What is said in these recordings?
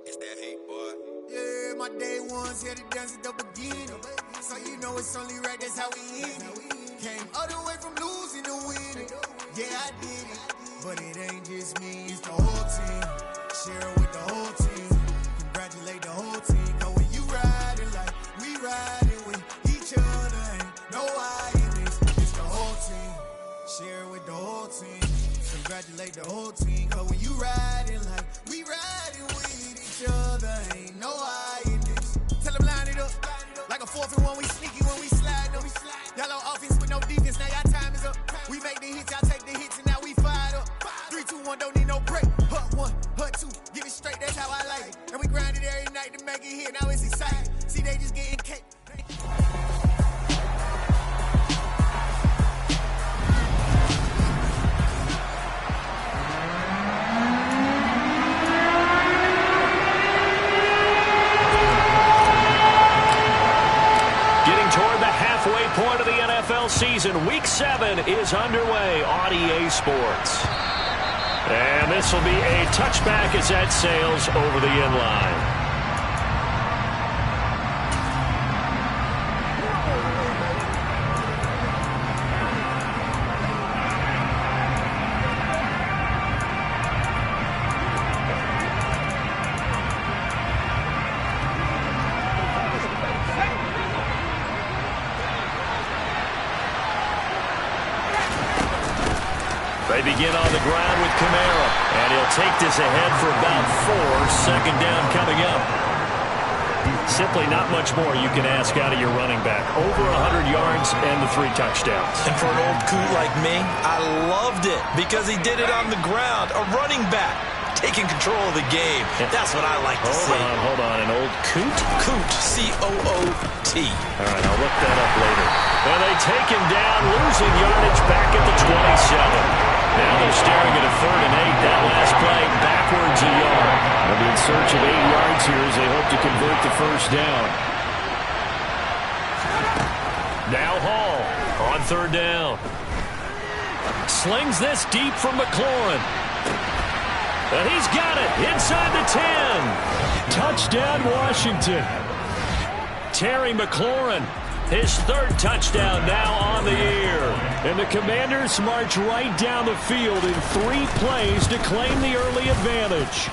It's that hate, boy. Yeah, my day ones here to dance at the beginning. So you know it's only right, that's how we end it. Came all the way from losing to winning. Yeah, I did it. But it ain't just me, it's the whole team. Share it with the whole team. Congratulate the whole team. Cause when you riding like we riding with each other, ain't no hiding. It's the whole team. Share it with the whole team. Congratulate the whole team. Cause when you riding like we riding with each other, ain't no hiding. Tell them line it up. Like a 4th and 1, we sneaky when we slide up. Y'all on offense with no defense, now y'all time is up. We make the hits, y'all take the hits, and now we fired up. 3, 2, 1, don't need no break. Hut 1, hut 2, get it straight, that's how I like it. And we grind it every night to make it hit, now it's exciting. See, they just getting cake. Point of the NFL season. Week 7 is underway on EA Sports. And this will be a touchback as that sails over the end line. They begin on the ground with Kamara, and he'll take this ahead for about 4. Second down coming up. Simply not much more you can ask out of your running back. Over 100 yards and the 3 touchdowns. And for an old coot like me, I loved it because he did it on the ground. A running back taking control of the game. That's what I like to see. Hold on. An old coot? Coot, C-O-O-T. All right, I'll look that up later. And they take him down, losing yardage back at the 27. Now they're staring at a 3rd and 8. That last play backwards a yard. They'll be in search of 8 yards here as they hope to convert the first down. Now Hall on 3rd down. Slings this deep from McLaurin. And he's got it inside the 10. Touchdown, Washington. Terry McLaurin. His 3rd touchdown now on the year. And the Commanders march right down the field in 3 plays to claim the early advantage.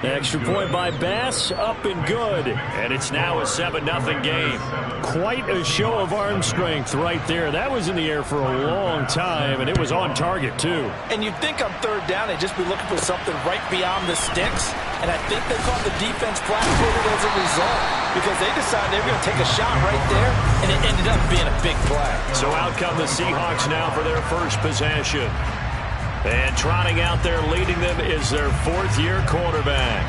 Extra point by Bass, up and good. And it's now a 7-0 game. Quite a show of arm strength right there. That was in the air for a long time, and it was on target, too. And you'd think on 3rd down they'd just be looking for something right beyond the sticks. And I think they caught the defense flat-footed as a result because they decided they were going to take a shot right there, and it ended up being a big play. So out come the Seahawks now for their first possession. And trotting out there leading them is their 4th-year quarterback.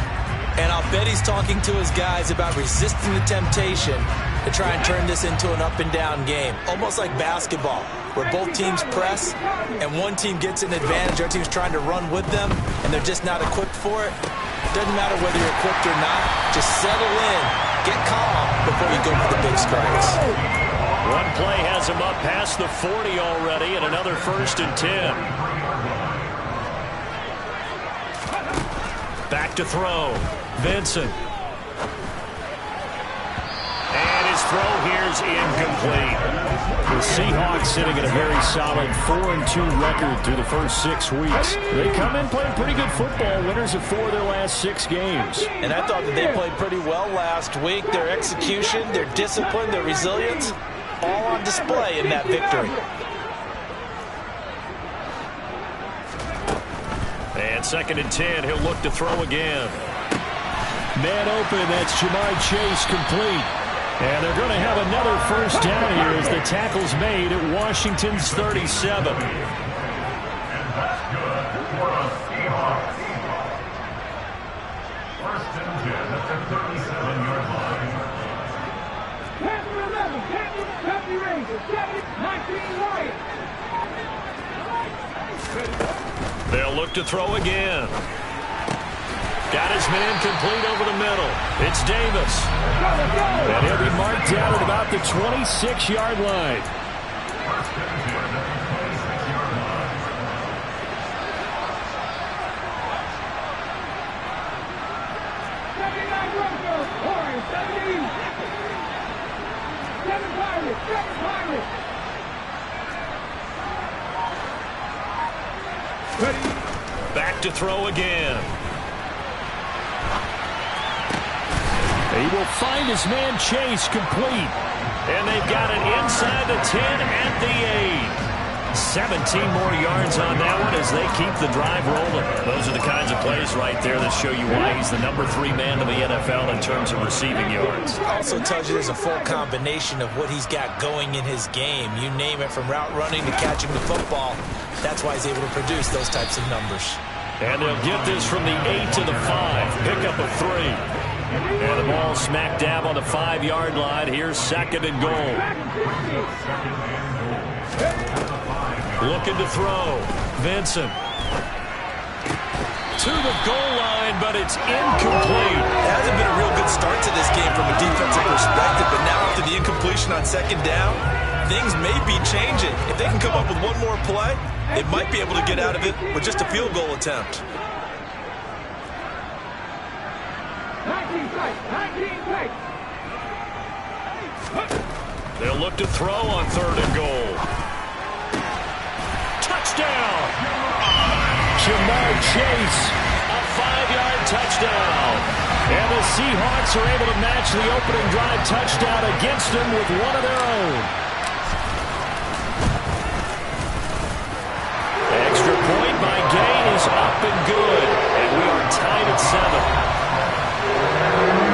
And I'll bet he's talking to his guys about resisting the temptation to try and turn this into an up-and-down game. Almost like basketball, where both teams press, and one team gets an advantage, our team's trying to run with them, and they're just not equipped for it. Doesn't matter whether you're equipped or not. Just settle in, get calm before you go for the big strikes. One play has him up past the 40 already, and another 1st and 10. Back to throw. Vincent. And his throw here's incomplete. The Seahawks sitting at a very solid 4-2 record through the first 6 weeks. They come in playing pretty good football, winners of 4 of their last 6 games. And I thought that they played pretty well last week. Their execution, their discipline, their resilience, all on display in that victory. And 2nd and 10, he'll look to throw again. Man open, that's Jamar Chase complete. And they're going to have another first down here as the tackle's made at Washington's 37. And that's good for the Seahawks. 1st and 10 at the 37-yard line. Happy Rangers, 19 Lions. They'll look to throw again. Got his man complete over the middle. It's Davis. And he'll be marked down at about the 26-yard line. Russell, Warren, 70. 7 Pirates, 7 Pirates. Ready. Back to throw again. He will find his man Chase complete. And they've got it inside the 10 at the 8. 17 more yards on that one as they keep the drive rolling. Those are the kinds of plays right there that show you why he's the #3 man in the NFL in terms of receiving yards. Also tells you there's a full combination of what he's got going in his game. You name it, from route running to catching the football. That's why he's able to produce those types of numbers. And they'll get this from the 8 to the 5. Pickup of 3. And the ball smack dab on the 5-yard line. Here's 2nd and goal. Looking to throw. Vincent. To the goal line, but it's incomplete. It hasn't been a real good start to this game from a defensive perspective, but now after the incompletion on 2nd down, things may be changing. If they can come up with one more play, they might be able to get out of it with just a field goal attempt. 19 plays, 19 plays. They'll look to throw on 3rd and goal. Touchdown! Jamar Chase, a 5-yard touchdown. And the Seahawks are able to match the opening drive touchdown against them with one of their own. Extra point by Gain is up and good. And we are tied at 7.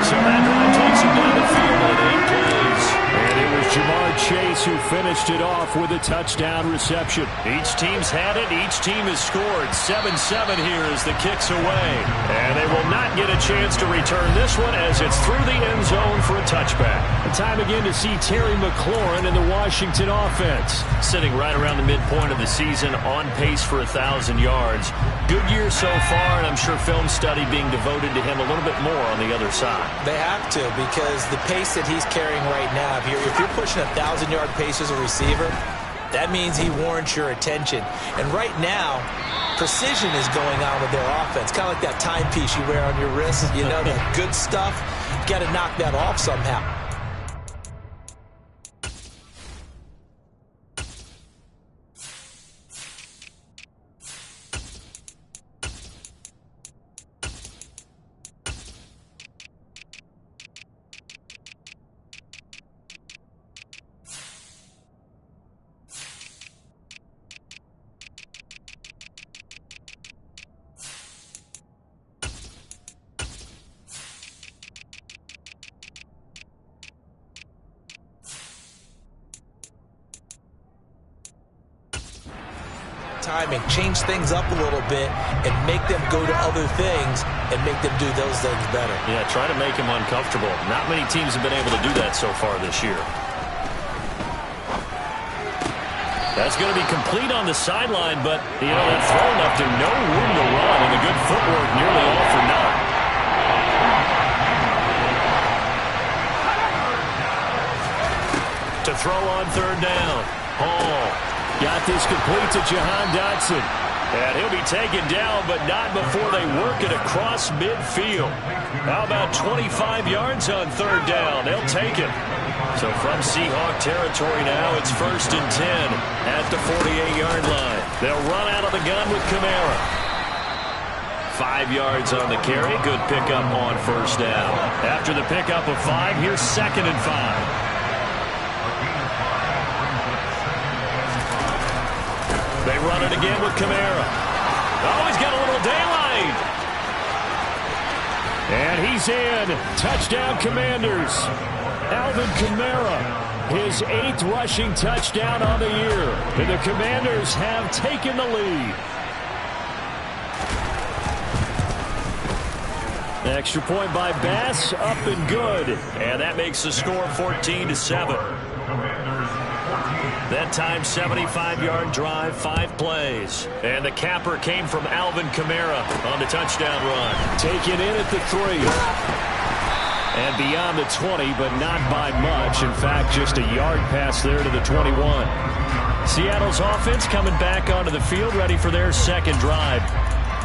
So that drive takes him down the field in 8 plays. And it was Jamar Chase who finished it off with a touchdown reception. Each team's had it. Each team has scored. 7-7 here as the kick's away. And they will not get a chance to return this one as it's through the end zone for a touchback. Time again to see Terry McLaurin in the Washington offense. Sitting right around the midpoint of the season, on pace for 1,000 yards. Good year so far, and I'm sure film study being devoted to him a little bit more on the other side. They have to, because the pace that he's carrying right now, if you're pushing 1,000-yard pace as a receiver, that means he warrants your attention. And right now, precision is going on with their offense. Kind of like that timepiece you wear on your wrist. You know, that good stuff. You got to knock that off somehow. Timing, change things up a little bit and make them go to other things and make them do those things better. Yeah, try to make them uncomfortable. Not many teams have been able to do that so far this year. That's going to be complete on the sideline, but, you know, that throw left him no room to run, and the good footwork nearly all for naught. To throw on 3rd down. Hall got this complete to Jahan Dotson. And he'll be taken down, but not before they work it across midfield. How about 25 yards on 3rd down? They'll take it. So from Seahawk territory now, it's 1st and 10 at the 48-yard line. They'll run out of the gun with Kamara. 5 yards on the carry. Good pickup on 1st down. After the pickup of 5, here's 2nd and 5. They run it again with Kamara. Oh, he's got a little daylight. And he's in. Touchdown, Commanders. Alvin Kamara, his 8th rushing touchdown on the year. And the Commanders have taken the lead. Extra point by Bass, up and good. And that makes the score 14-7. That time, 75-yard drive, 5 plays. And the capper came from Alvin Kamara on the touchdown run. Taken in at the 3. And beyond the 20, but not by much. In fact, just a yard pass there to the 21. Seattle's offense coming back onto the field, ready for their 2nd drive.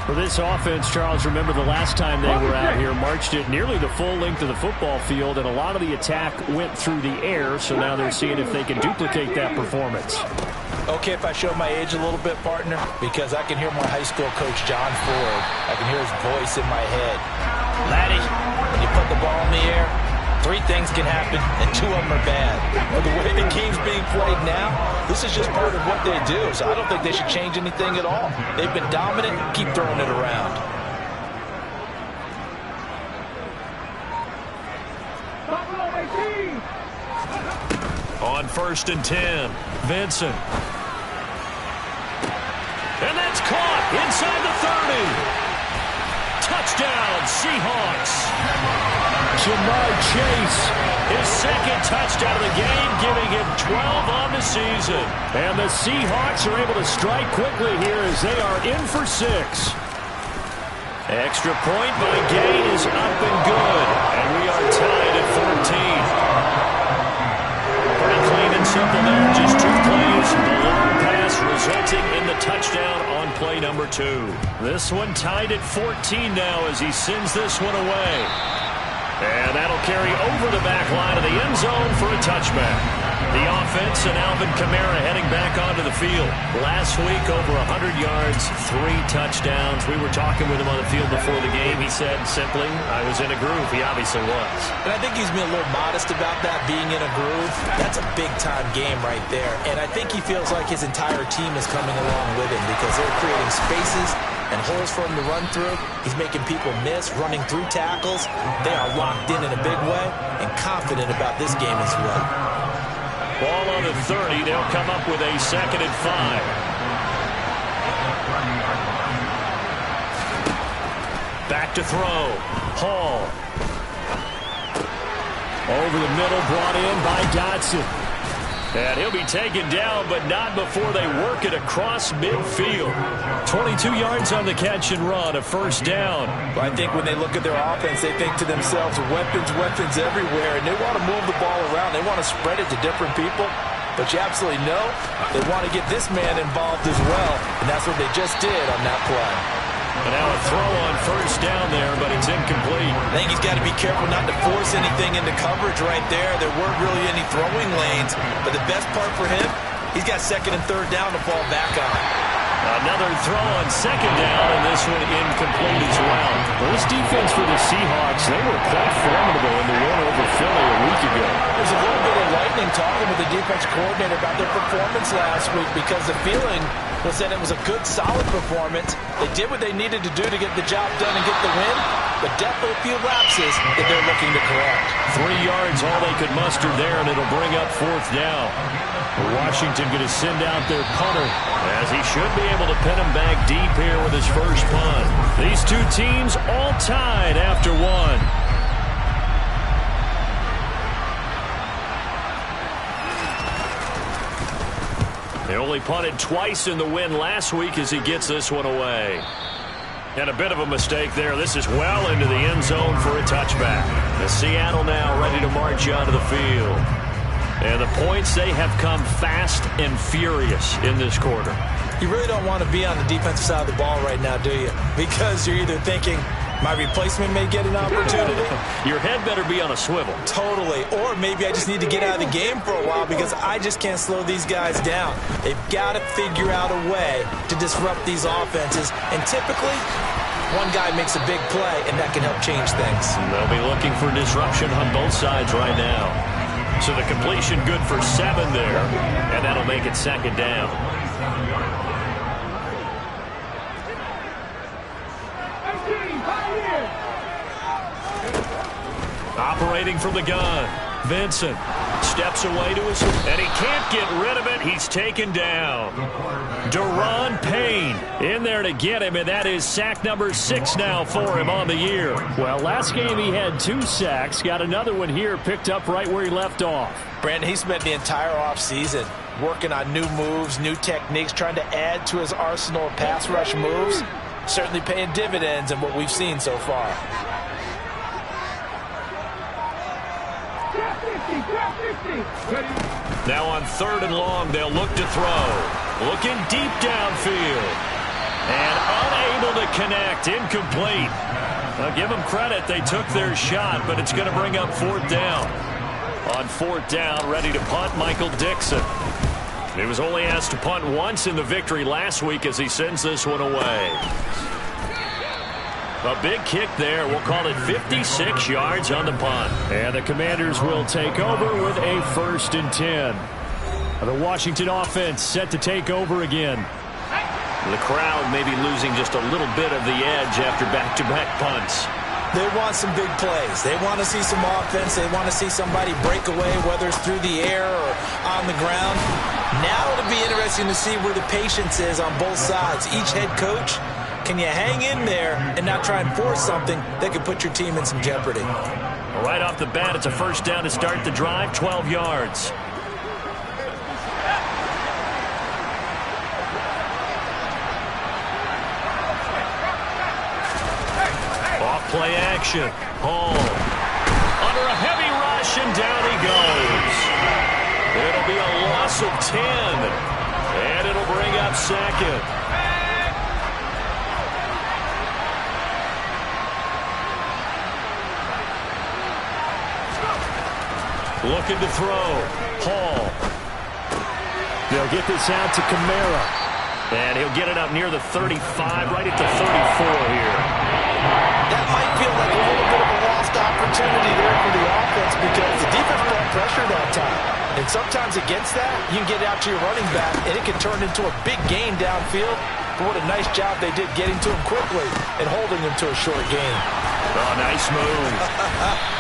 For this offense, Charles, remember the last time they were out here, marched it nearly the full length of the football field, and a lot of the attack went through the air, so now they're seeing if they can duplicate that performance. Okay, if I show my age a little bit, partner, because I can hear my high school coach, John Ford. I can hear his voice in my head. Laddie, when you put the ball in the air, 3 things can happen, and 2 of them are bad. But the way the game's being played now, this is just part of what they do. So I don't think they should change anything at all. They've been dominant. Keep throwing it around. On 1st and 10, Vincent. And that's caught inside the 30. Touchdown, Seahawks. Jamar Chase, his 2nd touchdown of the game, giving him 12 on the season. And the Seahawks are able to strike quickly here as they are in for 6. Extra point by Gay is up and good. And we are tied at 14. Pretty clean and simple there. Just 2 plays. The long pass resulting in the touchdown on play number 2. This one tied at 14 now as he sends this one away. And that'll carry over the back line of the end zone for a touchback. The offense and Alvin Kamara heading back onto the field. Last week, over 100 yards, 3 touchdowns. We were talking with him on the field before the game. He said simply, I was in a groove. He obviously was. And I think he's been a little modest about that, being in a groove. That's a big-time game right there. And I think he feels like his entire team is coming along with him because they're creating spaces and holes for him to run through. He's making people miss, running through tackles. They are locked in a big way and confident about this game as well. Ball on the 30. They'll come up with a 2nd and 5. Back to throw. Hall. Over the middle, brought in by Dotson. And he'll be taken down, but not before they work it across midfield. 22 yards on the catch and run, a 1st down. Well, I think when they look at their offense, they think to themselves, weapons, weapons everywhere, and they want to move the ball around. They want to spread it to different people. But you absolutely know they want to get this man involved as well, and that's what they just did on that play. And now a throw on 1st down there, but it's incomplete. I think he's got to be careful not to force anything into coverage right there. There weren't really any throwing lanes, but the best part for him, he's got 2nd and 3rd down to fall back on. Another throw on 2nd down, and this one incomplete as well. Well, this defense for the Seahawks, they were quite formidable in the win over Philly a week ago. There's a little bit of lightning talking with the defense coordinator about their performance last week because the feeling was that it was a good, solid performance. They did what they needed to do to get the job done and get the win, but definitely a few lapses that they're looking to correct. 3 yards, all they could muster there, and it'll bring up 4th down. Washington going to send out their punter, as he should be able to pin him back deep here with his first punt. These 2 teams all tied after 1. They only punted twice in the win last week as he gets this one away. And a bit of a mistake there. This is well into the end zone for a touchback. The Seattle now ready to march onto the field. And the points, they have come fast and furious in this quarter. You really don't want to be on the defensive side of the ball right now, do you? Because you're either thinking, my replacement may get an opportunity. Your head better be on a swivel. Totally. Or maybe I just need to get out of the game for a while because I just can't slow these guys down. They've got to figure out a way to disrupt these offenses. And typically, one guy makes a big play, and that can help change things. They'll be looking for disruption on both sides right now. So the completion good for 7 there, and that'll make it 2nd down. Operating from the gun, Vincent steps away to his, and he can't get rid of it. He's taken down. Daron Payne in there to get him, and that is sack number 6 now for him on the year. Well, last game he had 2 sacks. Got another one here picked up right where he left off. Brandon, he spent the entire offseason working on new moves, new techniques, trying to add to his arsenal of pass rush moves. Certainly paying dividends in what we've seen so far. Now on 3rd and long, they'll look to throw. Looking deep downfield. And unable to connect. Incomplete. Now give them credit. They took their shot, but it's going to bring up 4th down. On 4th down, ready to punt, Michael Dixon. He was only asked to punt once in the victory last week as he sends this one away. A big kick there. We'll call it 56 yards on the punt. And the Commanders will take over with a 1st and 10. The Washington offense set to take over again. The crowd may be losing just a little bit of the edge after back-to-back punts. They want some big plays. They want to see some offense. They want to see somebody break away, whether it's through the air or on the ground. Now it'll be interesting to see where the patience is on both sides. Each head coach, can you hang in there and not try and force something that could put your team in some jeopardy? Right off the bat, it's a 1st down to start the drive, 12 yards. Play action. Hall. Under a heavy rush, and down he goes. It'll be a loss of 10. And it'll bring up 2nd. Looking to throw. Hall. They'll get this out to Kamara. And he'll get it up near the 35, right at the 34 here. That might feel like a little bit of a lost opportunity there for the offense because the defense brought pressure that time. And sometimes against that, you can get out to your running back, and it can turn into a big gain downfield. But what a nice job they did getting to him quickly and holding him to a short gain. Oh, nice move.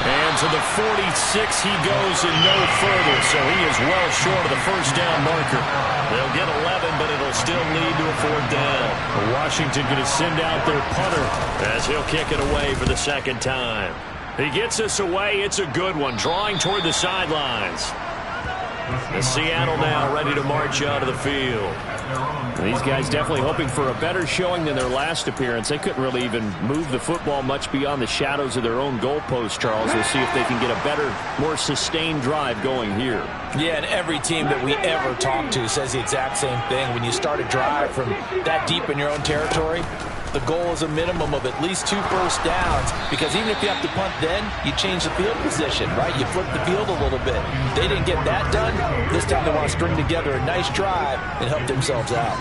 And to the 46 he goes and no further, so he is well short of the 1st down marker. They'll get 11, but it'll still lead to a 4th down. Washington going to send out their punter as he'll kick it away for the 2nd time. He gets us away. It's a good one, drawing toward the sidelines. And Seattle now ready to march out of the field. These guys definitely hoping for a better showing than their last appearance. They couldn't really even move the football much beyond the shadows of their own goalpost, Charles. We'll see if they can get a better, more sustained drive going here. Yeah, and every team that we ever talk to says the exact same thing. When you start a drive from that deep in your own territory, the goal is a minimum of at least 2 first downs, because even if you have to punt then, you change the field position, right? You flip the field a little bit. They didn't get that done. This time they want to string together a nice drive and help themselves out.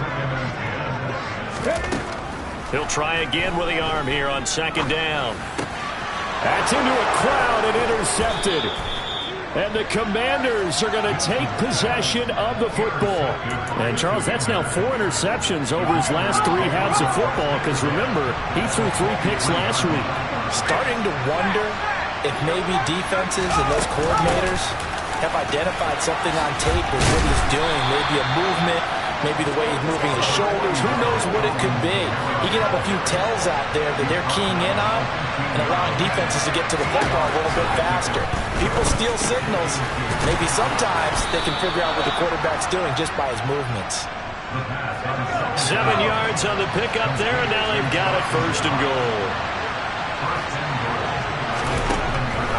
He'll try again with the arm here on 2nd down. That's into a crowd and intercepted. And the Commanders are going to take possession of the football. And, Charles, that's now 4 interceptions over his last 3 halves of football, because, remember, he threw 3 picks last week. Starting to wonder if maybe defenses and those coordinators have identified something on tape with what he's doing. Maybe a movement, maybe the way he's moving his shoulders. Who knows what it could be? He can have a few tells out there that they're keying in on and allowing defenses to get to the football a little bit faster. People steal signals. Maybe sometimes they can figure out what the quarterback's doing just by his movements. 7 yards on the pickup there, and now they've got it 1st and goal.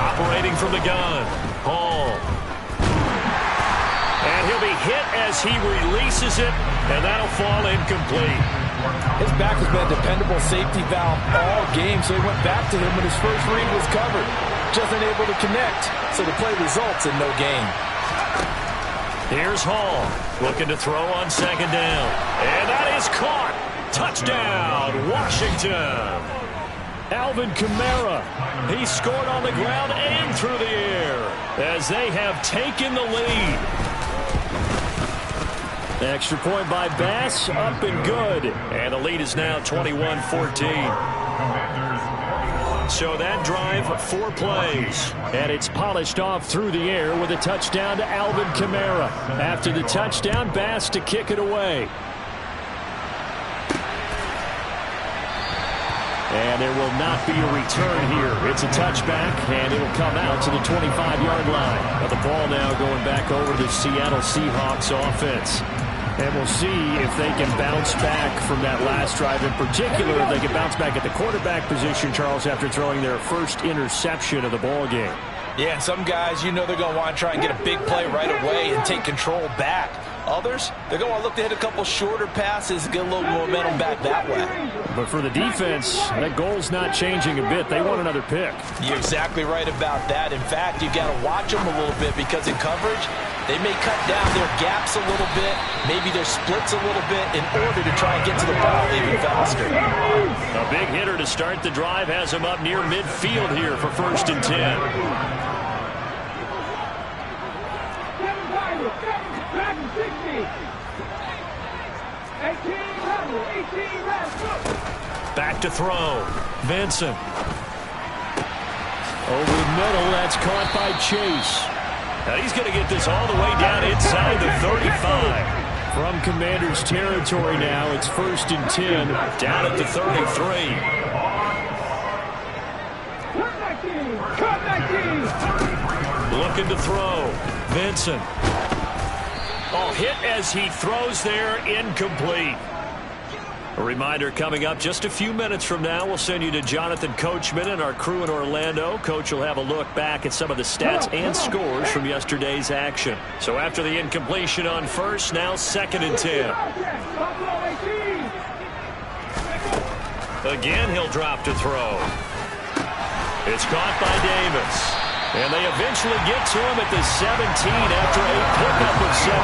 Operating from the gun, Hall. And he'll be hit as he releases it, and that'll fall incomplete. His back has been a dependable safety valve all game, so he went back to him when his first read was covered. Just unable to connect, so the play results in no gain. Here's Hall, looking to throw on 2nd down. And that is caught. Touchdown, Washington. Alvin Kamara, he scored on the ground and through the air as they have taken the lead. Extra point by Bass, up and good. And the lead is now 21-14. So that drive, 4 plays. And it's polished off through the air with a touchdown to Alvin Kamara. After the touchdown, Bass to kick it away. And there will not be a return here. It's a touchback, and it'll come out to the 25-yard line. Now the ball now going back over to the Seattle Seahawks offense. And we'll see if they can bounce back from that last drive. In particular, if they can bounce back at the quarterback position, Charles, after throwing their first interception of the ball game. Yeah, and some guys, you know they're going to want to try and get a big play right away and take control back. Others, they're going to look to hit a couple shorter passes and get a little momentum back that way. But for the defense, that goal's not changing a bit. They want another pick. You're exactly right about that. In fact, you've got to watch them a little bit because in coverage, they may cut down their gaps a little bit, maybe their splits a little bit in order to try and get to the ball even faster. A big hitter to start the drive has him up near midfield here for 1st and 10. Back to throw. Vincent. Over the middle, that's caught by Chase. Now he's going to get this all the way down inside the 35. From Commanders territory now, it's 1st and 10, down at the 33. Looking to throw. Vincent. Oh, hit as he throws there, incomplete. A reminder coming up just a few minutes from now, we'll send you to Jonathan Coachman and our crew in Orlando. Coach will have a look back at some of the stats and scores from yesterday's action. So after the incompletion on 1st, now 2nd and 10. Again, he'll drop to throw. It's caught by Davis. And they eventually get to him at the 17 after a pickup of 17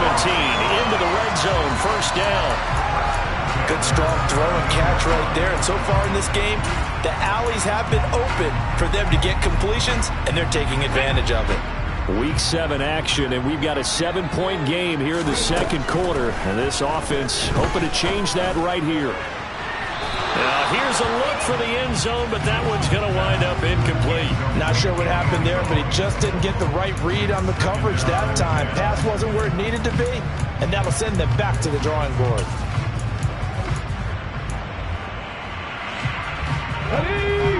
into the red zone. 1st down. Good strong throw and catch right there. And so far in this game, the alleys have been open for them to get completions, and they're taking advantage of it. Week 7 action, and we've got a 7-point game here in the 2nd quarter. And this offense hoping to change that right here. Now here's a look for the end zone, but that one's going to wind up incomplete. Not sure what happened there, but he just didn't get the right read on the coverage that time. Pass wasn't where it needed to be, and that'll send them back to the drawing board.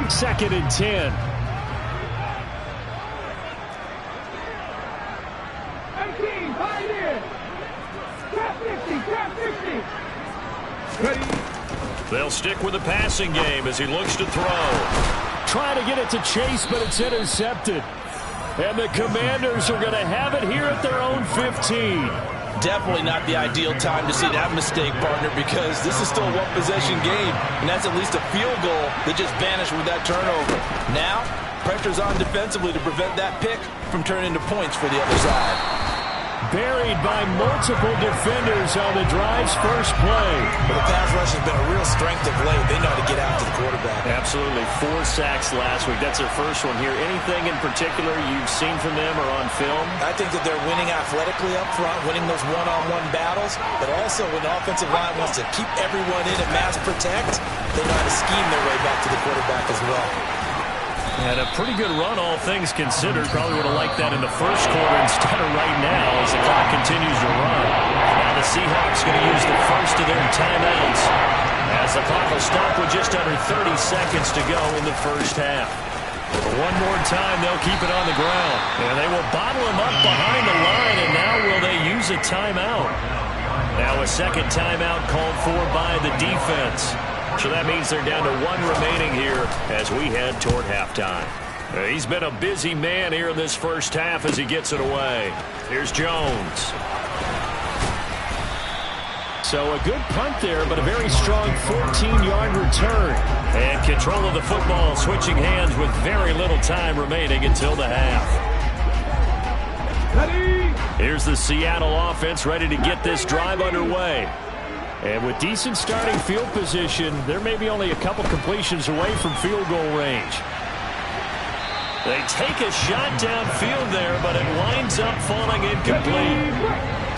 Second and 10. 18, 5 in. Trap 50, trap 50. Ready. They'll stick with the passing game as he looks to throw. Trying to get it to Chase, but it's intercepted. And the Commanders are going to have it here at their own 15. Definitely not the ideal time to see that mistake, partner, because this is still a one-possession game, and that's at least a field goal that just vanished with that turnover. Now, pressure's on defensively to prevent that pick from turning into points for the other side. Buried by multiple defenders on the drive's first play. But the pass rush has been a real strength of late. They know how to get out to the quarterback. Absolutely. 4 sacks last week. That's their first one here. Anything in particular you've seen from them or on film? I think that they're winning athletically up front, winning those one-on-one battles, but also when the offensive line wants to keep everyone in and mass protect, they know how to scheme their way back to the quarterback as well. And a pretty good run, all things considered. Probably would have liked that in the first quarter instead of right now as the clock continues to run. Now the Seahawks going to use the first of their timeouts as the clock will stop with just under 30 seconds to go in the first half. One more time, they'll keep it on the ground. And they will bottle him up behind the line, and now will they use a timeout? Now a second timeout called for by the defense. So that means they're down to 1 remaining here as we head toward halftime. He's been a busy man here in this first half as he gets it away. Here's Jones. So a good punt there, but a very strong 14-yard return. And control of the football switching hands with very little time remaining until the half. Here's the Seattle offense ready to get this drive underway. And with decent starting field position, there may be only a couple completions away from field goal range. They take a shot downfield there, but it winds up falling incomplete.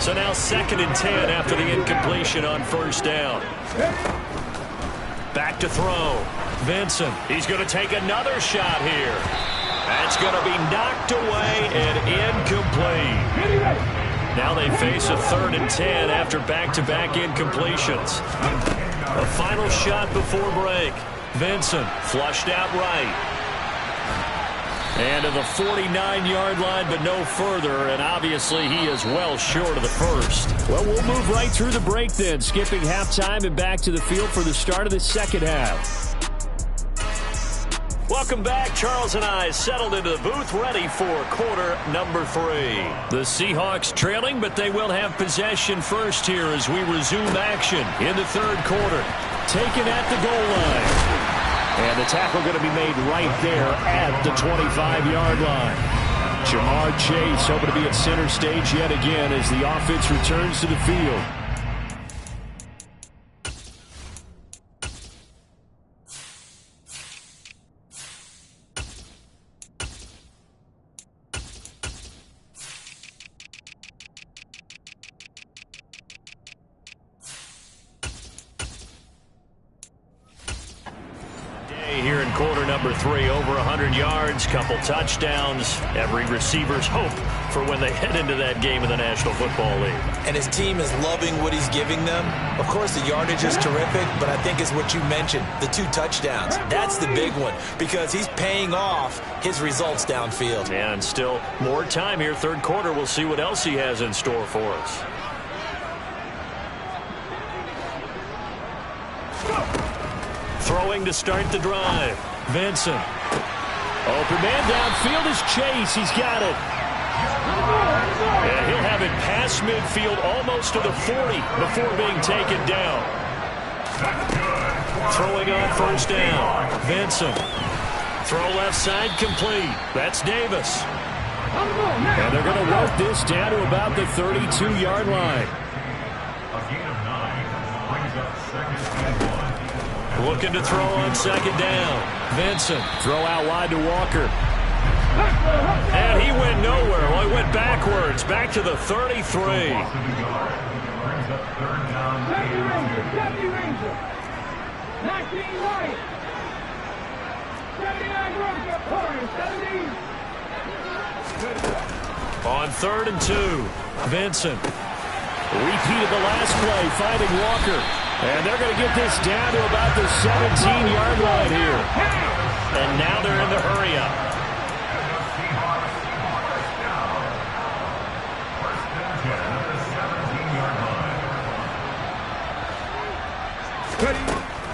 So now 2nd and 10 after the incompletion on first down. Back to throw. Vincent, he's going to take another shot here. That's going to be knocked away and incomplete. Now they face a 3rd and 10 after back-to-back incompletions. A final shot before break. Vincent flushed out right. And to the 49-yard line, but no further, and obviously he is well short of the first. Well, we'll move right through the break then, skipping halftime and back to the field for the start of the second half. Welcome back. Charles and I settled into the booth, ready for quarter number 3. The Seahawks trailing, but they will have possession first here as we resume action in the third quarter. Taken at the goal line. And the tackle going to be made right there at the 25-yard line. Ja'Marr Chase hoping to be at center stage yet again as the offense returns to the field. Here in quarter number 3, over 100 yards, couple touchdowns. Every receiver's hope for when they head into that game in the National Football League. And his team is loving what he's giving them. Of course, the yardage is terrific, but I think it's what you mentioned, the 2 touchdowns. That's the big one because he's paying off his results downfield. And still more time here, third quarter. We'll see what else he has in store for us. Throwing to start the drive. Vincent. Open man downfield is Chase. He's got it. And he'll have it past midfield almost to the 40 before being taken down. Throwing on first down. Vincent. Throw left side complete. That's Davis. And they're going to work this down to about the 32-yard line. A gain of 9 brings up second and 1. Looking to throw on second down. Vincent. Throw out wide to Walker. And he went nowhere. Well, he went backwards. Back to the 33. Brings up third down. Deputy Ranger. 19 right. 79 Ranger. Corner. 17. On 3rd and 2. Vincent. Repeat of the last play, finding Walker. And they're going to get this down to about the 17-yard line here. And now they're in the hurry-up.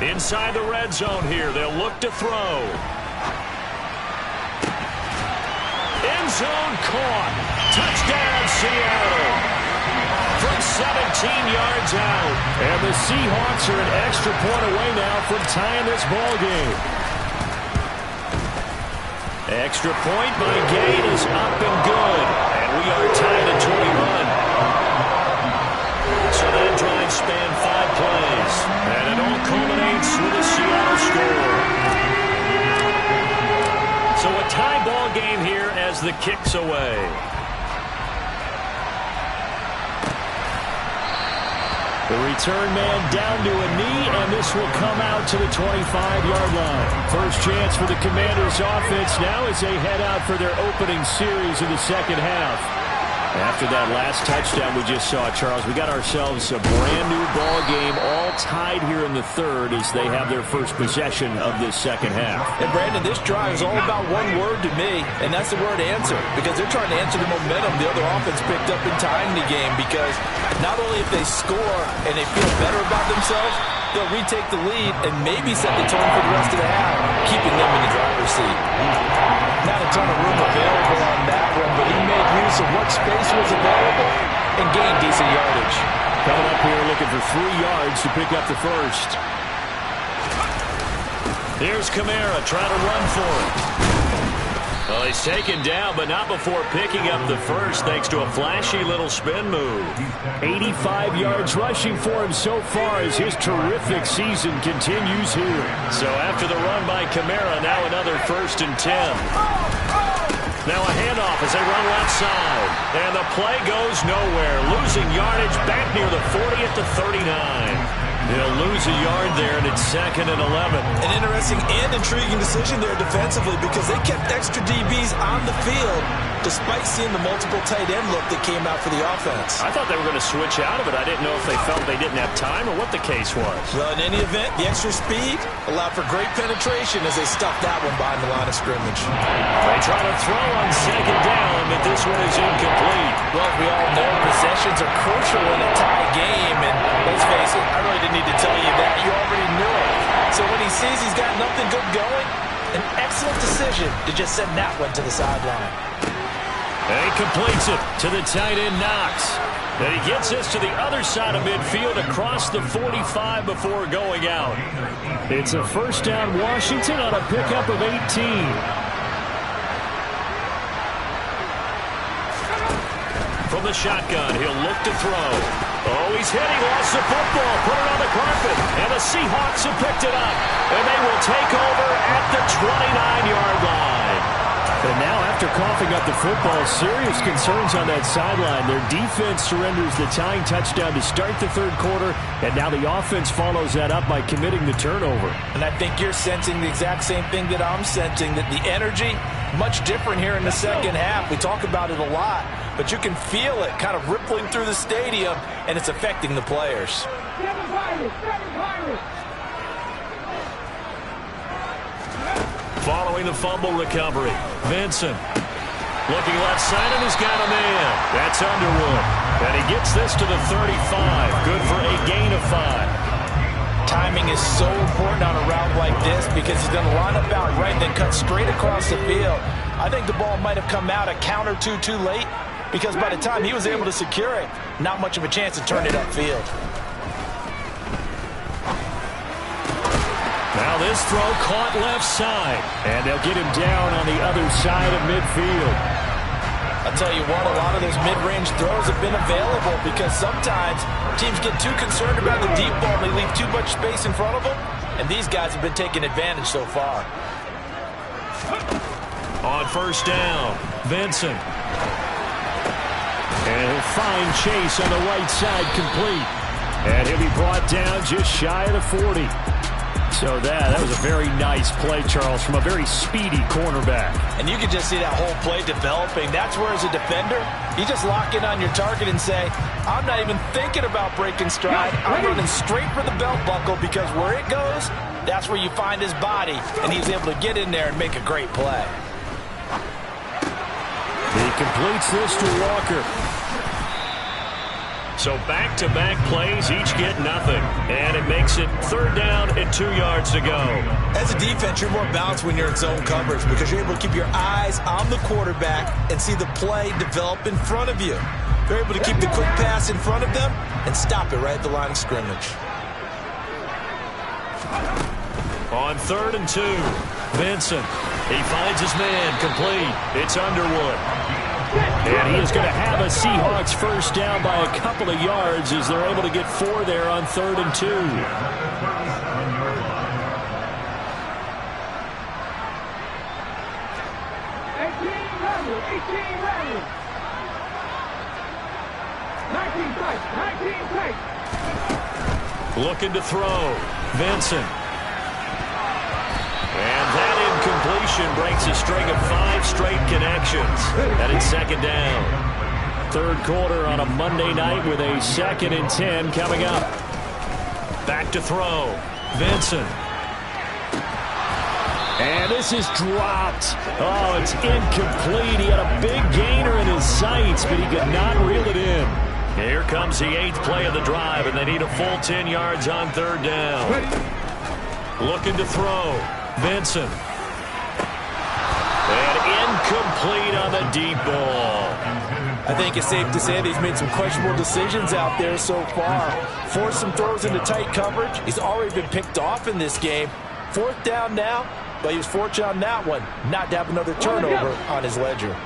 Inside the red zone here, they'll look to throw. End zone caught. Touchdown, Seattle. From 17 yards out. And the Seahawks are an extra point away now from tying this ball game. Extra point by Gain is up and good. And we are tied at 21. So that drive spanned 5 plays. And it all culminates with a Seattle score. So a tie ball game here as the kick's away. The return man down to a knee, and this will come out to the 25-yard line. First chance for the Commanders' offense now as they head out for their opening series of the second half. After that last touchdown we just saw, Charles, we got ourselves a brand-new ball game, all tied here in the third as they have their first possession of this second half. And, Brandon, this drive is all about one word to me, and that's the word answer, because they're trying to answer the momentum the other offense picked up in tying the game, because not only if they score and they feel better about themselves, they'll retake the lead and maybe set the tone for the rest of the half, keeping them in the driver's seat. Not a ton of room available on that one, but he made use of what space was available and gained decent yardage. Coming up here looking for 3 yards to pick up the first. Here's Kamara trying to run for it. Well, he's taken down, but not before picking up the first thanks to a flashy little spin move. 85 yards rushing for him so far as his terrific season continues here. So after the run by Kamara, now another 1st and 10. Now a handoff as they run left side. And the play goes nowhere. Losing yardage back near the 40 at the 39. They'll lose a yard there, and it's 2nd and 11. An interesting and intriguing decision there defensively because they kept extra DBs on the field despite seeing the multiple tight end look that came out for the offense. I thought they were going to switch out of it. I didn't know if they felt they didn't have time or what the case was. Well, in any event, the extra speed allowed for great penetration as they stuffed that one behind the line of scrimmage. They try to throw on 2nd down, but this one is incomplete. Well, we all know possessions are crucial in a tie game, and let's face it, I really didn't need to tell you that. You already knew it. So when he sees he's got nothing good going, an excellent decision to just send that one to the sideline. And he completes it to the tight end, Knox. And he gets this to the other side of midfield across the 45 before going out. It's a first down, Washington, on a pickup of 18. From the shotgun, he'll look to throw. Oh, he's hit. He lost the football. Put it on the carpet. And the Seahawks have picked it up. And they will take over at the 29-yard line. And now, after coughing up the football, serious concerns on that sideline. Their defense surrenders the tying touchdown to start the third quarter, and now the offense follows that up by committing the turnover. And I think you're sensing the exact same thing that I'm sensing, that the energy, much different here in the second half. We talk about it a lot, but you can feel it kind of rippling through the stadium, and it's affecting the players. Following the fumble recovery, Vincent looking left side, and he's got a man. That's Underwood. And he gets this to the 35. Good for a gain of 5. Timing is so important on a route like this because he's going to line up out right and then cut straight across the field. I think the ball might have come out a count or two too late because by the time he was able to secure it, not much of a chance to turn it upfield. Now this throw caught left side, and they'll get him down on the other side of midfield. I'll tell you what, a lot of those mid-range throws have been available because sometimes teams get too concerned about the deep ball and they leave too much space in front of them, and these guys have been taking advantage so far. On first down, Vincent. And he'll find Chase on the right side complete. And he'll be brought down just shy of the 40. So that was a very nice play, Charles, from a very speedy cornerback. And you can just see that whole play developing. That's where, as a defender, you just lock in on your target and say, I'm not even thinking about breaking stride. I'm running straight for the belt buckle because where it goes, that's where you find his body. And he's able to get in there and make a great play. He completes this to Walker. So back-to-back plays, each get nothing. And it makes it third down and 2 yards to go. As a defense, you're more balanced when you're in zone coverage because you're able to keep your eyes on the quarterback and see the play develop in front of you. You're able to keep the quick pass in front of them and stop it right at the line of scrimmage. On 3rd and 2, Vincent. He finds his man complete. It's Underwood. And he is going to have a Seahawks first down by a couple of yards as they're able to get 4 there on 3rd and 2. 18 level. 19 tight. Looking to throw. Vincent. And that incompletion breaks a string of 5 straight connections. And it's second down. Third quarter on a Monday night with a 2nd and 10 coming up. Back to throw. Vincent. And this is dropped. Oh, it's incomplete. He had a big gainer in his sights, but he could not reel it in. Here comes the 8th play of the drive, and they need a full 10 yards on 3rd down. Looking to throw. Vincent. And incomplete on the deep ball. I think it's safe to say that he's made some questionable decisions out there so far. Forced some throws into tight coverage. He's already been picked off in this game. 4th down now, but he was fortunate on that one not to have another turnover on his ledger.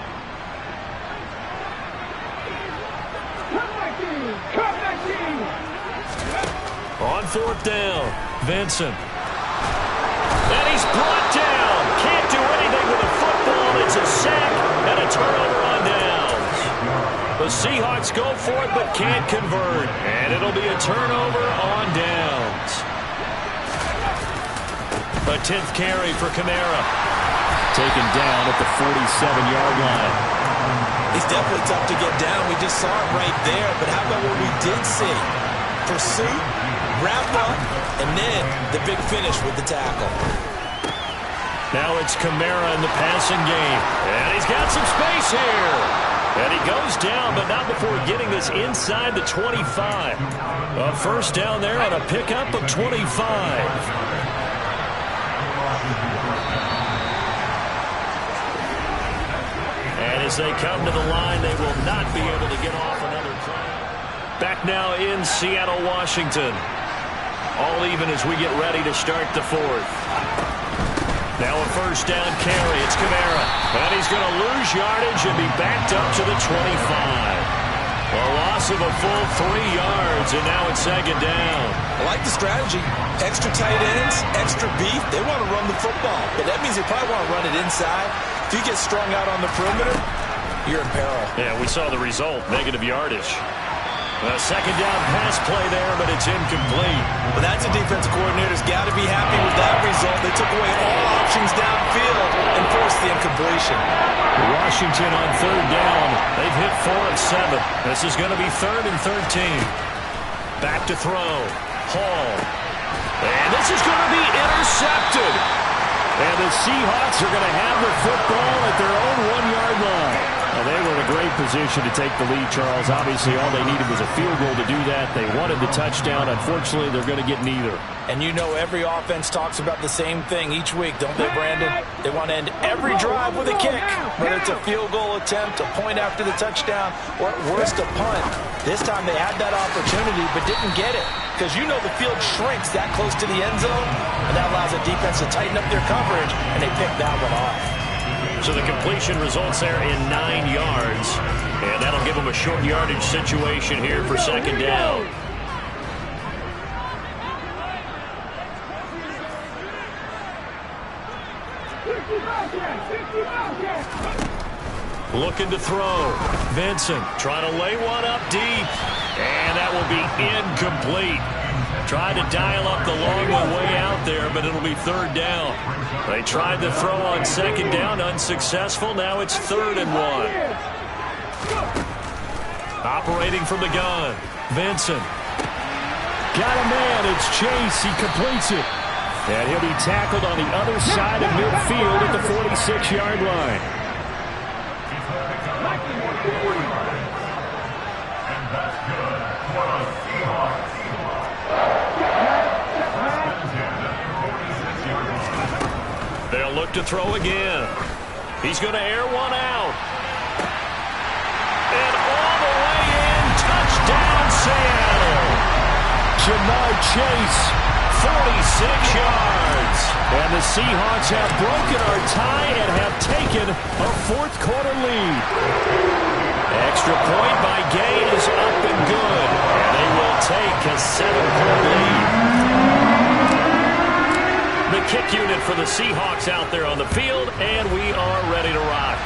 On 4th down, Vincent. And he's brought down. Can't do anything with the football. It's a sack and a turnover on downs. The Seahawks go for it but can't convert. And it'll be a turnover on downs. A 10th carry for Kamara. Taken down at the 47-yard line. He's definitely tough to get down. We just saw it right there. But how about what we did see? Pursuit, wrap up, and then the big finish with the tackle. Now it's Kamara in the passing game. And he's got some space here. And he goes down, but not before getting this inside the 25. A first down there on a pickup of 25. as they come to the line, they will not be able to get off another play. Back now in Seattle, Washington. All even as we get ready to start the fourth. Now a first down carry. It's Kamara. And he's going to lose yardage and be backed up to the 25. A loss of a full 3 yards, and now it's second down. I like the strategy. Extra tight ends, extra beef. They want to run the football, but that means they probably want to run it inside. If you get strung out on the perimeter, you're in peril. Yeah, we saw the result, negative yardage. A second down pass play there, but it's incomplete. Well, that's a defensive coordinator's got to be happy with that result. They took away all options downfield and forced the incompletion. Washington on third down. They've hit 4 of 7. This is going to be 3rd and 13. Back to throw. Hall. And this is going to be intercepted. And the Seahawks are going to have the football at their own 1-yard line. Well, they were in a great position to take the lead, Charles. Obviously, all they needed was a field goal to do that. They wanted the touchdown. Unfortunately, they're going to get neither. And you know every offense talks about the same thing each week, don't they, Brandon? They want to end every drive with a kick, whether it's a field goal attempt, a point after the touchdown, or at worst, a punt. This time they had that opportunity but didn't get it because you know the field shrinks that close to the end zone, and that allows the defense to tighten up their coverage, and they picked that one off. So the completion results there in 9 yards, and that'll give them a short yardage situation here for second down. Looking to throw. Vincent trying to lay one up deep, and that will be incomplete. Tried to dial up the long one way out there, but it'll be third down. They tried to throw on second down, unsuccessful. Now it's 3rd and 1. Operating from the gun. Vincent. Got a man. It's Chase. He completes it. And he'll be tackled on the other side of midfield at the 46-yard line. And that's good for the Seahawks. They'll look to throw again. He's going to air one out. And all the way in, touchdown Seattle. Jamar Chase, 46 yards. And the Seahawks have broken our tie and have taken a fourth-quarter lead. Extra point by Gay is up and good. And they will take a 7-point lead. The kick unit for the Seahawks out there on the field, and we are ready to rock.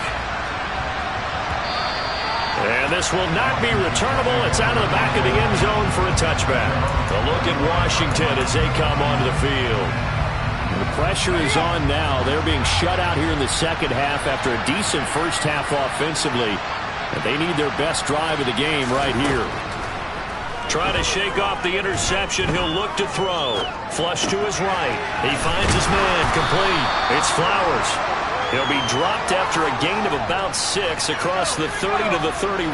And this will not be returnable. It's out of the back of the end zone for a touchback. A look at Washington as they come onto the field. The pressure is on now. They're being shut out here in the second half after a decent first half offensively. And they need their best drive of the game right here. Trying to shake off the interception. He'll look to throw. Flush to his right. He finds his man. Complete. It's Flowers. He'll be dropped after a gain of about 6 across the 30 to the 31.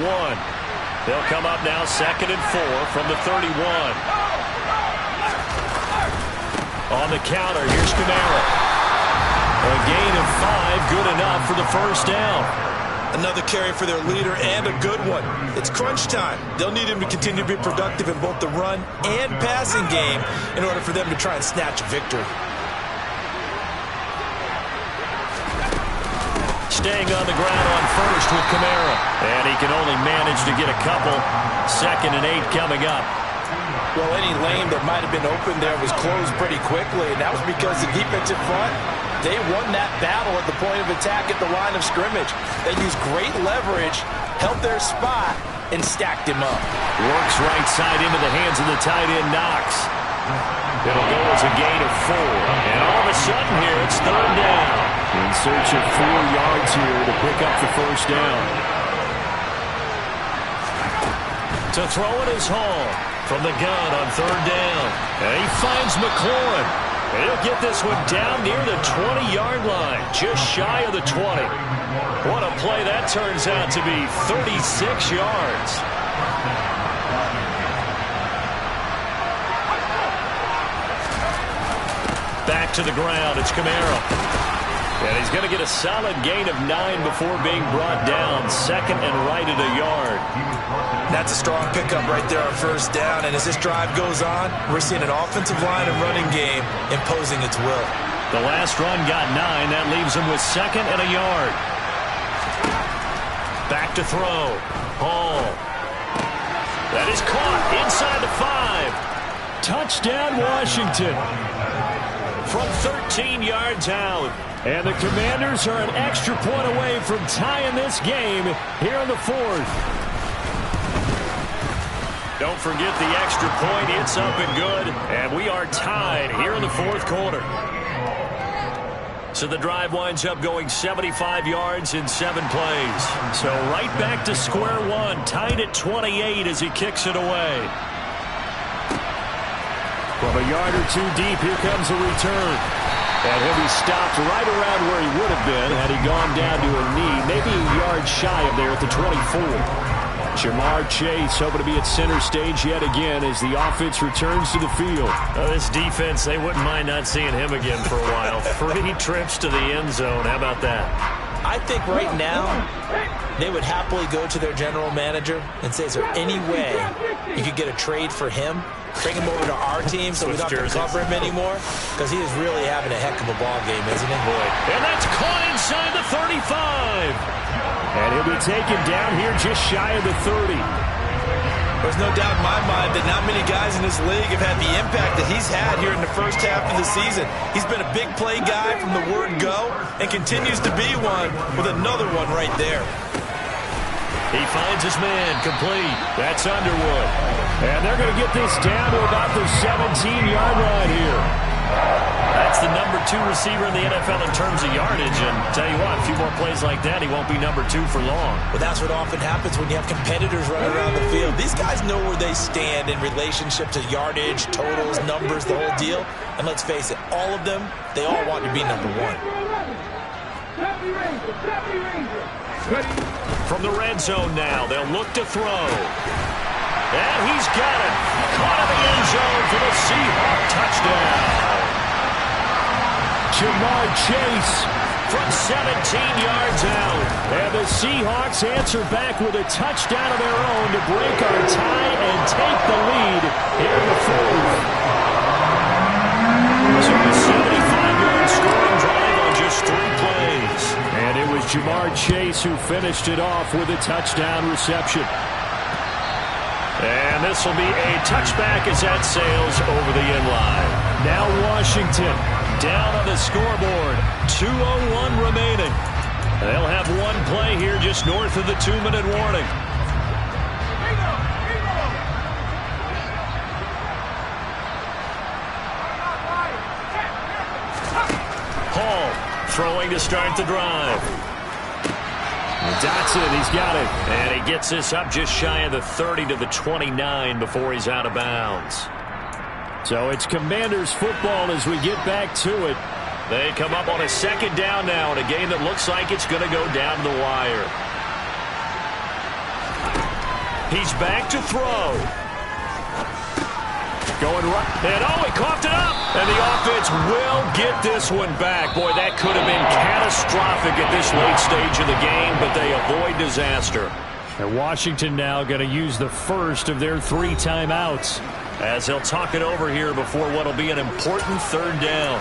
They'll come up now 2nd and 4 from the 31. On the counter, here's Kamara. A gain of 5, good enough for the first down. Another carry for their leader and a good one. It's crunch time. They'll need him to continue to be productive in both the run and passing game in order for them to try and snatch a victory. Staying on the ground on first with Kamara. And he can only manage to get a couple. 2nd and 8 coming up. Well, any lane that might have been open there was closed pretty quickly, and that was because the defensive front, they won that battle at the point of attack at the line of scrimmage. They used great leverage, held their spot, and stacked him up. Works right side into the hands of the tight end, Knox. It'll go as a gain of 4. And all of a sudden here, it's 3rd down. In search of 4 yards here to pick up the first down. To throw it is Hall from the gun on 3rd down. And he finds McLaurin. And he'll get this one down near the 20-yard line, just shy of the 20. What a play that turns out to be, 36 yards. Back to the ground, it's Kamara. And he's going to get a solid gain of 9 before being brought down. Second and right at a yard. That's a strong pickup right there on first down. And as this drive goes on, we're seeing an offensive line and running game imposing its will. The last run got 9. That leaves him with second and a yard. Back to throw. Hall. That is caught inside the 5. Touchdown, Washington. From 13 yards out. And the Commanders are an extra point away from tying this game here in the 4th. Don't forget the extra point. It's up and good. And we are tied here in the 4th quarter. So the drive winds up going 75 yards in 7 plays. So right back to square one, tied at 28 as he kicks it away. From a yard or 2 deep, here comes a return. And he'll be stopped right around where he would have been had he gone down to a knee, maybe a yard shy of there at the 24. Ja'Marr Chase hoping to be at center stage yet again as the offense returns to the field. This defense, they wouldn't mind not seeing him again for a while. 3 trips to the end zone. How about that? I think right now they would happily go to their general manager and say, is there any way you could get a trade for him? Bring him over to our team so we don't have to cover him anymore? Because he is really having a heck of a ball game, isn't he? Boy. And that's caught inside the 35. And he'll be taken down here just shy of the 30. There's no doubt in my mind that not many guys in this league have had the impact that he's had here in the first half of the season. He's been a big play guy from the word go and continues to be one with another one right there. He finds his man complete. That's Underwood. And they're going to get this down to about the 17-yard line here. That's the number 2 receiver in the NFL in terms of yardage. And tell you what, a few more plays like that, he won't be number 2 for long. Well, that's what often happens when you have competitors running around the field. These guys know where they stand in relationship to yardage, totals, numbers, the whole deal. And let's face it, all of them, they all want to be number 1. From the red zone now, they'll look to throw. And he's got it. Caught in the end zone for the Seahawk touchdown. Ja'Marr Chase from 17 yards out. And the Seahawks answer back with a touchdown of their own to break our tie and take the lead here in the 4th. So a 75-yard scoring drive on just 3 plays. And it was Ja'Marr Chase who finished it off with a touchdown reception. And this will be a touchback as that sails over the end line. Now Washington down on the scoreboard. 2:01 remaining. They'll have one play here just north of the 2-minute warning. Hall throwing to start the drive. Dotson, he's got it. And he gets this up just shy of the 30 to the 29 before he's out of bounds. So it's Commanders football as we get back to it. They come up on a 2nd down now in a game that looks like it's going to go down the wire. He's back to throw. Going right. And he coughed it up. And the offense will get this one back. Boy, that could have been catastrophic at this late stage of the game, but they avoid disaster. And Washington now going to use the first of their 3 timeouts as they'll talk it over here before what will be an important 3rd down.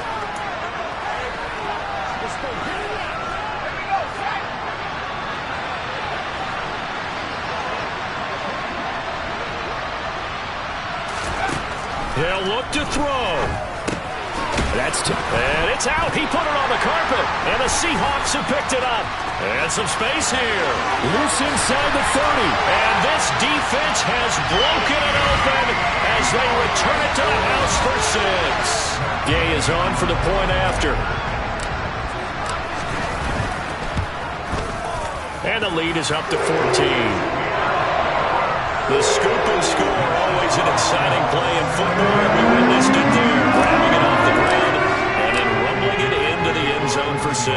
He'll look to throw. And it's out. He put it on the carpet. And the Seahawks have picked it up. And some space here. Loose inside the 30. And this defense has broken it open as they return it to the house for 6. Gay is on for the point after. And the lead is up to 14. The scoop and score, always an exciting play in football, and we witnessed it there, grabbing it off the ground and then rumbling it into the end zone for 6.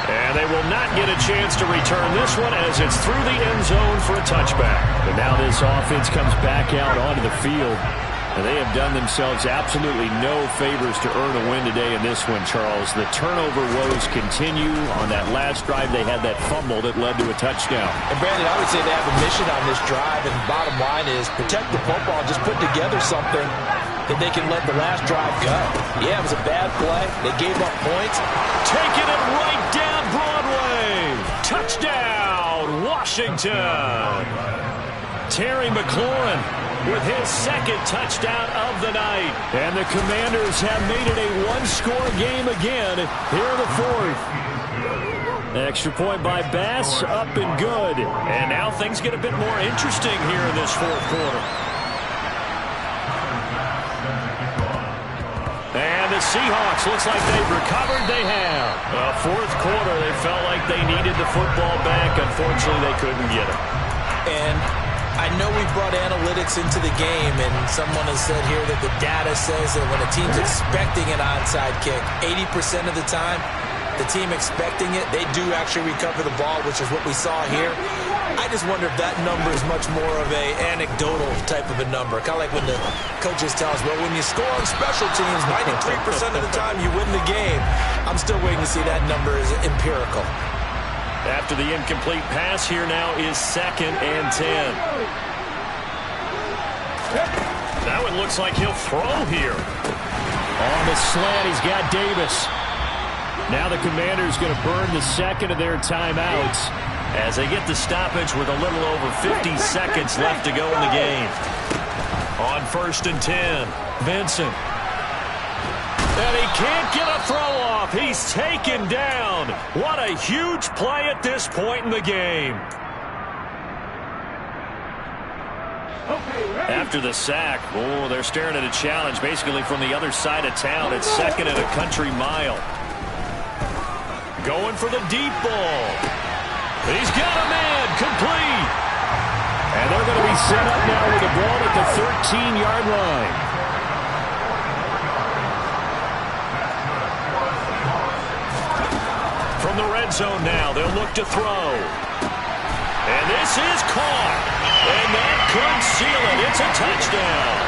And they will not get a chance to return this one as it's through the end zone for a touchback. And now this offense comes back out onto the field. And they have done themselves absolutely no favors to earn a win today in this one, Charles. The turnover woes continue. On that last drive, they had that fumble that led to a touchdown. And, Brandon, I would say they have a mission on this drive, and the bottom line is protect the football, just put together something that they can let the last drive go. Yeah, it was a bad play. They gave up points. Taking it right down Broadway. Touchdown, Washington. Terry McLaurin with his second touchdown of the night. And the Commanders have made it a one-score game again here in the fourth. Extra point by Bass, up and good. And now things get a bit more interesting here in this fourth quarter. And the Seahawks, looks like they've recovered. They have. Fourth quarter, they felt like they needed the football back. Unfortunately, they couldn't get it. And I know we brought analytics into the game, and someone has said here that the data says that when a team's expecting an onside kick, 80% of the time, the team expecting it, they do actually recover the ball, which is what we saw here. I just wonder if that number is much more of a anecdotal type of a number. Kind of like when the coaches tell us, well, when you score on special teams, 93% of the time you win the game. I'm still waiting to see that number is empirical. After the incomplete pass, here now is 2nd and 10. That one looks like he'll throw here. On the slant, he's got Davis. Now the Commanders going to burn the second of their timeouts as they get the stoppage with a little over 50 seconds left to go in the game. On 1st and 10, Vincent. And he can't get a throw off. He's taken down. What a huge play at this point in the game. After the sack, they're staring at a challenge basically from the other side of town. It's 2nd and a country mile. Going for the deep ball. He's got a man, complete. And they're going to be set up now with the ball at the 13-yard line. From the red zone now, they'll look to throw. And this is caught. And that could seal it. It's a touchdown.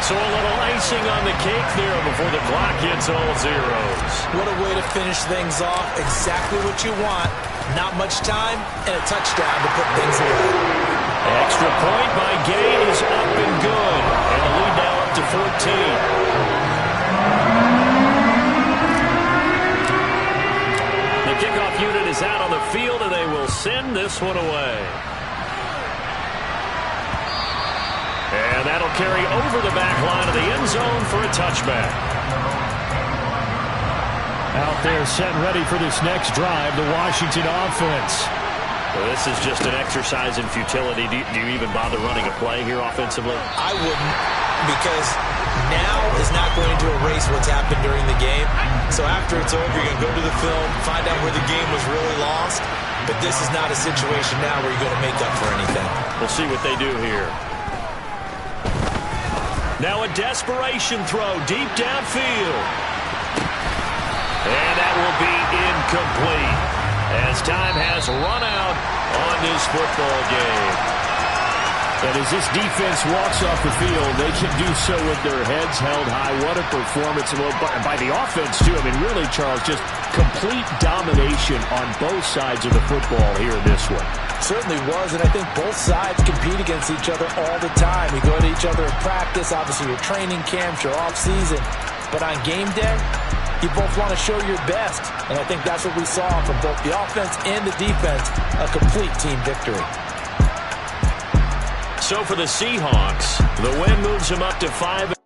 So a little icing on the cake there before the clock hits all zeros. What a way to finish things off. Exactly what you want. Not much time and a touchdown to put things away. Extra point by Gay is up and good. And the lead now up to 14. The kickoff unit is out on the field, and they will send this one away. And that'll carry over the back line of the end zone for a touchback. Out there set ready for this next drive, the Washington offense. Well, this is just an exercise in futility. Do you even bother running a play here offensively? I wouldn't, because now is not going to erase what's happened during the game. So after it's over, you're going to go to the film, find out where the game was really lost. But this is not a situation now where you're going to make up for anything. We'll see what they do here. Now a desperation throw deep downfield. And that will be incomplete as time has run out on this football game. And as this defense walks off the field, they can do so with their heads held high. What a performance. Well, by the offense, too. I mean, really, Charles, just complete domination on both sides of the football here in this one. Certainly was, and I think both sides compete against each other all the time. You go to each other in practice, obviously your training camps, your off-season. But on game day, you both want to show your best. And I think that's what we saw from both the offense and the defense, a complete team victory. So for the Seahawks, the win moves them up to 5.